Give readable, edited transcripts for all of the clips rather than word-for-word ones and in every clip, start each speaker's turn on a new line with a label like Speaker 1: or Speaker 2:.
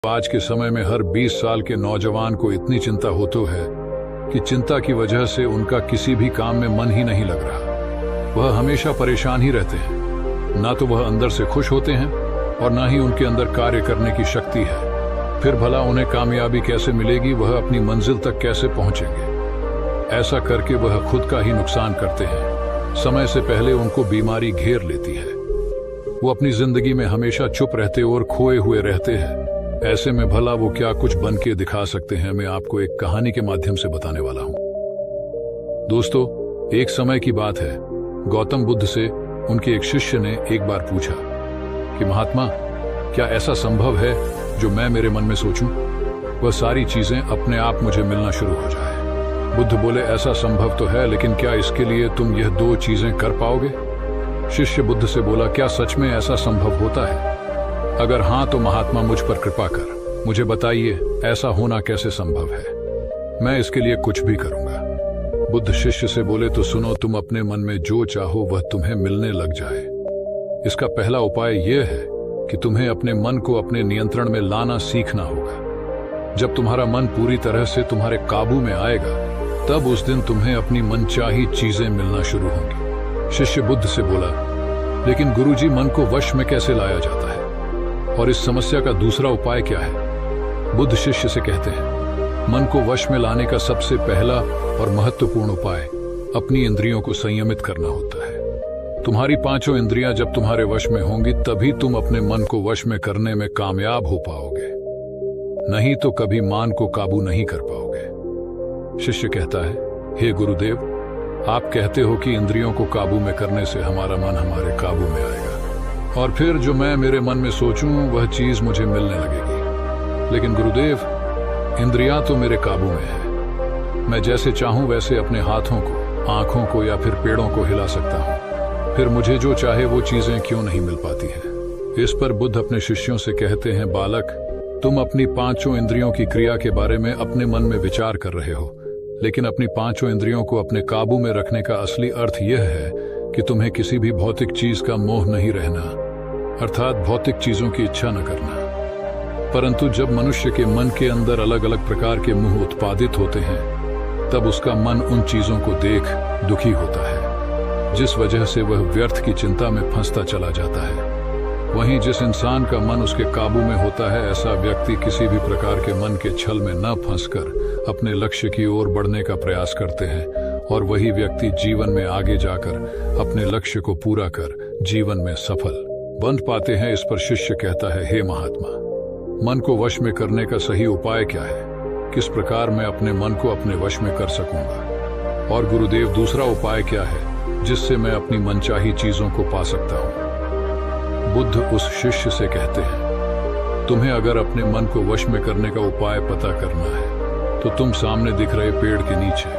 Speaker 1: आज के समय में हर 20 साल के नौजवान को इतनी चिंता होती है कि चिंता की वजह से उनका किसी भी काम में मन ही नहीं लग रहा। वह हमेशा परेशान ही रहते हैं। ना तो वह अंदर से खुश होते हैं और ना ही उनके अंदर कार्य करने की शक्ति है। फिर भला उन्हें कामयाबी कैसे मिलेगी, वह अपनी मंजिल तक कैसे पहुंचेंगे। ऐसा करके वह खुद का ही नुकसान करते हैं। समय से पहले उनको बीमारी घेर लेती है। वो अपनी जिंदगी में हमेशा चुप रहते और खोए हुए रहते हैं। ऐसे में भला वो क्या कुछ बन के दिखा सकते हैं, मैं आपको एक कहानी के माध्यम से बताने वाला हूं। दोस्तों, एक समय की बात है। गौतम बुद्ध से उनके एक शिष्य ने एक बार पूछा कि महात्मा, क्या ऐसा संभव है जो मैं मेरे मन में सोचूं वह सारी चीजें अपने आप मुझे मिलना शुरू हो जाए। बुद्ध बोले, ऐसा संभव तो है, लेकिन क्या इसके लिए तुम यह दो चीजें कर पाओगे? शिष्य बुद्ध से बोला, क्या सच में ऐसा संभव होता है? अगर हाँ तो महात्मा मुझ पर कृपा कर मुझे बताइए, ऐसा होना कैसे संभव है। मैं इसके लिए कुछ भी करूंगा। बुद्ध शिष्य से बोले, तो सुनो, तुम अपने मन में जो चाहो वह तुम्हें मिलने लग जाए। इसका पहला उपाय यह है कि तुम्हें अपने मन को अपने नियंत्रण में लाना सीखना होगा। जब तुम्हारा मन पूरी तरह से तुम्हारे काबू में आएगा, तब उस दिन तुम्हें अपनी मनचाही चीजें मिलना शुरू होंगी। शिष्य बुद्ध से बोला, लेकिन गुरुजी, मन को वश में कैसे लाया जाता है और इस समस्या का दूसरा उपाय क्या है? बुद्ध शिष्य से कहते हैं, मन को वश में लाने का सबसे पहला और महत्वपूर्ण उपाय अपनी इंद्रियों को संयमित करना होता है। तुम्हारी पांचों इंद्रियां जब तुम्हारे वश में होंगी, तभी तुम अपने मन को वश में करने में कामयाब हो पाओगे। नहीं तो कभी मन को काबू नहीं कर पाओगे। शिष्य कहता है, हे गुरुदेव, आप कहते हो कि इंद्रियों को काबू में करने से हमारा मन हमारे काबू में आएगा और फिर जो मैं मेरे मन में सोचूं वह चीज मुझे मिलने लगेगी। लेकिन गुरुदेव, इंद्रियां तो मेरे काबू में है। मैं जैसे चाहूं वैसे अपने हाथों को, आंखों को या फिर पेड़ों को हिला सकता हूं। फिर मुझे जो चाहे वो चीजें क्यों नहीं मिल पाती हैं? इस पर बुद्ध अपने शिष्यों से कहते हैं, बालक, तुम अपनी पांचों इंद्रियों की क्रिया के बारे में अपने मन में विचार कर रहे हो, लेकिन अपनी पांचों इंद्रियों को अपने काबू में रखने का असली अर्थ यह है कि तुम्हें किसी भी भौतिक चीज का मोह नहीं रहना, अर्थात भौतिक चीजों की इच्छा न करना। परंतु जब मनुष्य के मन के अंदर अलग अलग प्रकार के मोह उत्पादित होते हैं, तब उसका मन उन चीजों को देख दुखी होता है, जिस वजह से वह व्यर्थ की चिंता में फंसता चला जाता है। वहीं जिस इंसान का मन उसके काबू में होता है, ऐसा व्यक्ति किसी भी प्रकार के मन के छल में न फंसकर अपने लक्ष्य की ओर बढ़ने का प्रयास करते हैं और वही व्यक्ति जीवन में आगे जाकर अपने लक्ष्य को पूरा कर जीवन में सफल बन पाते हैं। इस पर शिष्य कहता है, हे महात्मा, मन को वश में करने का सही उपाय क्या है? किस प्रकार मैं अपने मन को अपने वश में कर सकूंगा? और गुरुदेव, दूसरा उपाय क्या है जिससे मैं अपनी मनचाही चीजों को पा सकता हूं? बुद्ध उस शिष्य से कहते हैं, तुम्हें अगर अपने मन को वश में करने का उपाय पता करना है तो तुम सामने दिख रहे पेड़ के नीचे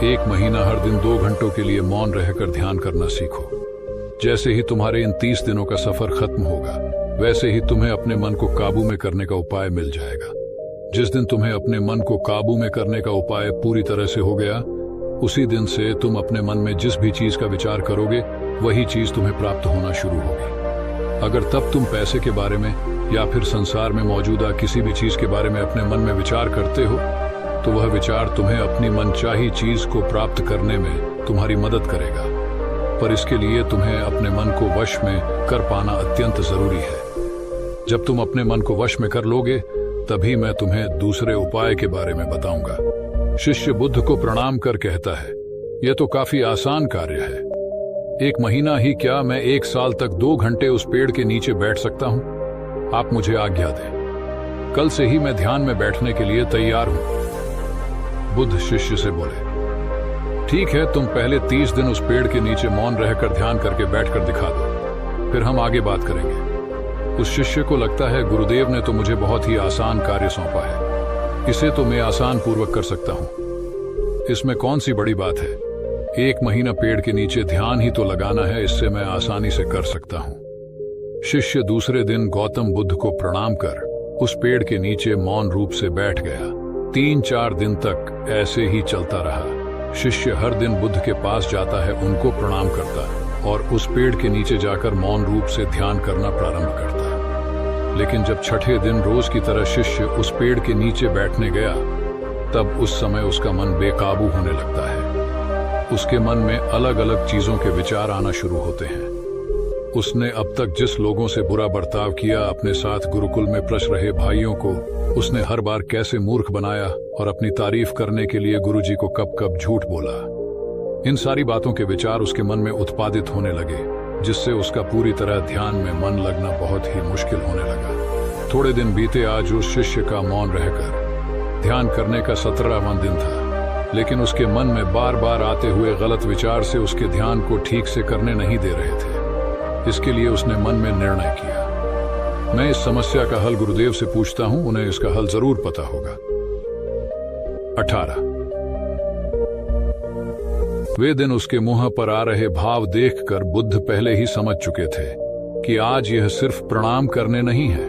Speaker 1: 1 महीना हर दिन 2 घंटों के लिए मौन रहकर ध्यान करना सीखो। जैसे ही तुम्हारे इन 30 दिनों का सफर खत्म होगा, वैसे ही तुम्हें अपने मन को काबू में करने का उपाय मिल जाएगा। जिस दिन तुम्हें अपने मन को काबू में करने का उपाय पूरी तरह से हो गया, उसी दिन से तुम अपने मन में जिस भी चीज का विचार करोगे, वही चीज तुम्हें प्राप्त होना शुरू होगी। अगर तब तुम पैसे के बारे में या फिर संसार में मौजूदा किसी भी चीज के बारे में अपने मन में विचार करते हो, तो वह विचार तुम्हें अपनी मनचाही चीज को प्राप्त करने में तुम्हारी मदद करेगा। पर इसके लिए तुम्हें अपने मन को वश में कर पाना अत्यंत जरूरी है। जब तुम अपने मन को वश में कर लोगे, तभी मैं तुम्हें दूसरे उपाय के बारे में बताऊंगा। शिष्य बुद्ध को प्रणाम कर कहता है, यह तो काफी आसान कार्य है। 1 महीना ही क्या, मैं 1 साल तक 2 घंटे उस पेड़ के नीचे बैठ सकता हूं। आप मुझे आज्ञा दें, कल से ही मैं ध्यान में बैठने के लिए तैयार हूं। बुद्ध शिष्य से बोले, ठीक है, तुम पहले 30 दिन उस पेड़ के नीचे मौन रहकर ध्यान करके बैठकर दिखा दो, फिर हम आगे बात करेंगे। उस शिष्य को लगता है, गुरुदेव ने तो मुझे बहुत ही आसान कार्य सौंपा है, इसे तो मैं आसान पूर्वक कर सकता हूं। इसमें कौन सी बड़ी बात है? 1 महीना पेड़ के नीचे ध्यान ही तो लगाना है, इससे मैं आसानी से कर सकता हूं। शिष्य दूसरे दिन गौतम बुद्ध को प्रणाम कर उस पेड़ के नीचे मौन रूप से बैठ गया। 3-4 दिन तक ऐसे ही चलता रहा। शिष्य हर दिन बुद्ध के पास जाता है, उनको प्रणाम करता है और उस पेड़ के नीचे जाकर मौन रूप से ध्यान करना प्रारंभ करता है। लेकिन जब छठे दिन रोज की तरह शिष्य उस पेड़ के नीचे बैठने गया, तब उस समय उसका मन बेकाबू होने लगता है। उसके मन में अलग अलग चीजों के विचार आना शुरू होते हैं। उसने अब तक जिस लोगों से बुरा बर्ताव किया, अपने साथ गुरुकुल में प्रश रहे भाइयों को उसने हर बार कैसे मूर्ख बनाया और अपनी तारीफ करने के लिए गुरुजी को कब कब झूठ बोला, इन सारी बातों के विचार उसके मन में उत्पादित होने लगे, जिससे उसका पूरी तरह ध्यान में मन लगना बहुत ही मुश्किल होने लगा। थोड़े दिन बीते। आज उस शिष्य का मौन रहकर ध्यान करने का 17वां दिन था, लेकिन उसके मन में बार बार आते हुए गलत विचार से उसके ध्यान को ठीक से करने नहीं दे रहे थे। इसके लिए उसने मन में निर्णय किया, मैं इस समस्या का हल गुरुदेव से पूछता हूं, उन्हें इसका हल जरूर पता होगा। 18 वे दिन उसके मुंह पर आ रहे भाव देखकर बुद्ध पहले ही समझ चुके थे कि आज यह सिर्फ प्रणाम करने नहीं है,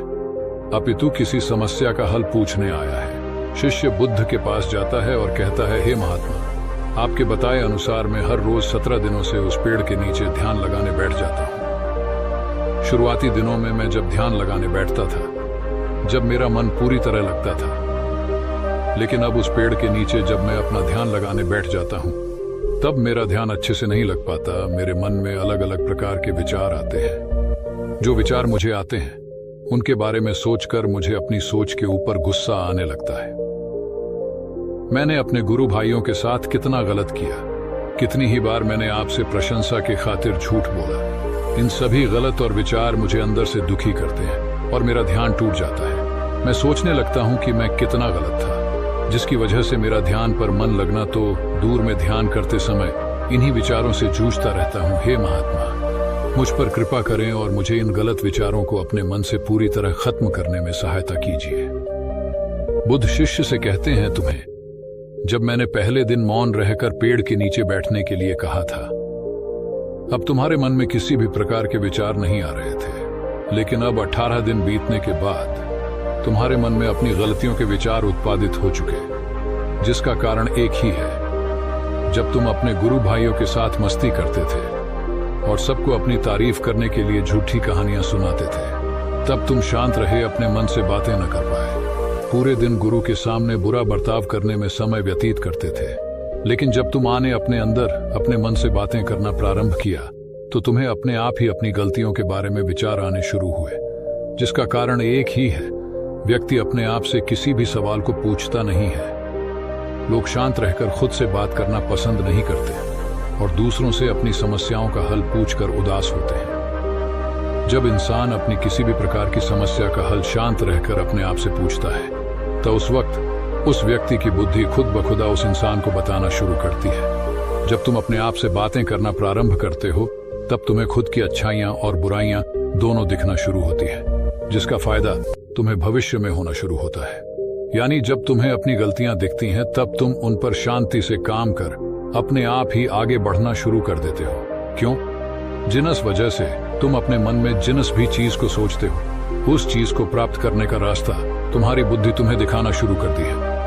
Speaker 1: अपितु किसी समस्या का हल पूछने आया है। शिष्य बुद्ध के पास जाता है और कहता है, हे महात्मा, आपके बताए अनुसार मैं हर रोज 17 दिनों से उस पेड़ के नीचे ध्यान लगाने बैठ जाता हूं। शुरुआती दिनों में मैं जब ध्यान लगाने बैठता था, जब मेरा मन पूरी तरह लगता था, लेकिन अब उस पेड़ के नीचे जब मैं अपना ध्यान लगाने बैठ जाता हूं, तब मेरा ध्यान अच्छे से नहीं लग पाता। मेरे मन में अलग अलग प्रकार के विचार आते हैं। जो विचार मुझे आते हैं, उनके बारे में सोचकर मुझे अपनी सोच के ऊपर गुस्सा आने लगता है। मैंने अपने गुरु भाइयों के साथ कितना गलत किया, कितनी ही बार मैंने आपसे प्रशंसा के खातिर झूठ बोला। इन सभी गलत और विचार मुझे अंदर से दुखी करते हैं और मेरा ध्यान टूट जाता है। मैं सोचने लगता हूं कि मैं कितना गलत था, जिसकी वजह से मेरा ध्यान पर मन लगना तो दूर में ध्यान करते समय इन्हीं विचारों से जूझता रहता हूं। हे महात्मा, मुझ पर कृपा करें और मुझे इन गलत विचारों को अपने मन से पूरी तरह खत्म करने में सहायता कीजिए। बुद्ध शिष्य से कहते हैं, तुम्हें जब मैंने पहले दिन मौन रहकर पेड़ के नीचे बैठने के लिए कहा था, अब तुम्हारे मन में किसी भी प्रकार के विचार नहीं आ रहे थे, लेकिन अब 18 दिन बीतने के बाद तुम्हारे मन में अपनी गलतियों के विचार उत्पादित हो चुके, जिसका कारण एक ही है। जब तुम अपने गुरु भाइयों के साथ मस्ती करते थे और सबको अपनी तारीफ करने के लिए झूठी कहानियां सुनाते थे, तब तुम शांत रहे, अपने मन से बातें न कर पाए। पूरे दिन गुरु के सामने बुरा बर्ताव करने में समय व्यतीत करते थे, लेकिन जब तुम आने अपने अंदर अपने मन से बातें करना प्रारंभ किया, तो तुम्हें अपने आप ही अपनी गलतियों के बारे में विचार आने शुरू हुए, जिसका कारण एक ही है। व्यक्ति अपने आप से किसी भी सवाल को पूछता नहीं है। लोग शांत रहकर खुद से बात करना पसंद नहीं करते और दूसरों से अपनी समस्याओं का हल पूछकर उदास होते हैं। जब इंसान अपनी किसी भी प्रकार की समस्या का हल शांत रहकर अपने आप से पूछता है, तो उस वक्त उस व्यक्ति की बुद्धि खुद ब खुदा उस इंसान को बताना शुरू करती है। जब तुम अपने आप से बातें करना प्रारंभ करते हो, तब तुम्हें खुद की अच्छाइयां और बुराइयां दोनों दिखना शुरू होती है, जिसका फायदा तुम्हें भविष्य में होना शुरू होता है। यानी जब तुम्हें अपनी गलतियां दिखती हैं, तब तुम उन पर शांति से काम कर अपने आप ही आगे बढ़ना शुरू कर देते हो। क्यों? जिनस वजह से तुम अपने मन में जिनस भी चीज को सोचते हो, उस चीज को प्राप्त करने का रास्ता तुम्हारी बुद्धि तुम्हें दिखाना शुरू करती है।